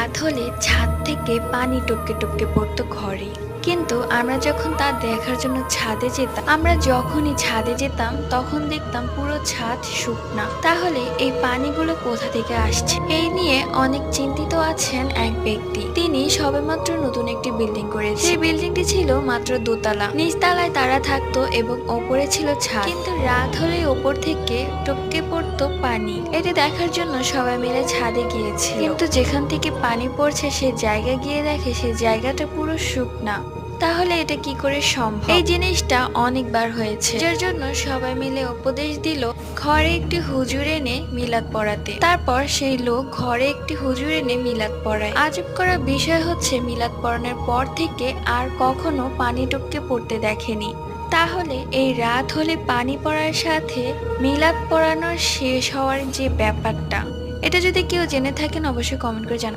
রাত হলে ছাদ থেকে পানি টপকে টপকে পড়তো ঘরে। কিন্তু আমরা যখন তা দেখার জন্য ছাদে যেতাম, যখনই ছাদে যেতাম তখন দেখতাম পুরো ছাদ শুকনা। তাহলে এই পানিগুলো কোথা থেকে আসছে, এই নিয়ে অনেক চিন্তিত আছেন এক ব্যক্তি। তিনি সবেমাত্র নতুন একটি বিল্ডিং করেছে। সেই বিল্ডিংটি ছিল মাত্র দোতলা। নিচতলায় তারা থাকতো এবং ওপরে ছিল ছাদ। কিন্তু রাত হলে ওপর থেকে টপকে পড়তো পানি। এটি দেখার জন্য সবাই মিলে ছাদে গিয়েছিল, কিন্তু যেখান থেকে পানি পড়ছে সে জায়গায় গিয়ে দেখে সে জায়গাটা পুরো শুকনা। তাহলে এটা কি করে সম্ভব? এই জিনিসটা অনেকবার হয়েছে, যার জন্য সবাই মিলে উপদেশ দিল ঘরে একটি হুজুর এনে মিলাদ পড়াতে। তারপর সেই লোক ঘরে একটি হুজুর এনে মিলাদ পড়ায়। আজব করা বিষয় হচ্ছে, মিলাদ পড়ানোর পর থেকে আর কখনো পানি টপকে পড়তে দেখেনি। তাহলে এই রাত হলে পানি পড়ার সাথে মিলাদ পড়ানোর শেষ হওয়ার যে ব্যাপারটা, এটা যদি কেউ জেনে থাকেন অবশ্যই কমেন্ট করে জানাবেন।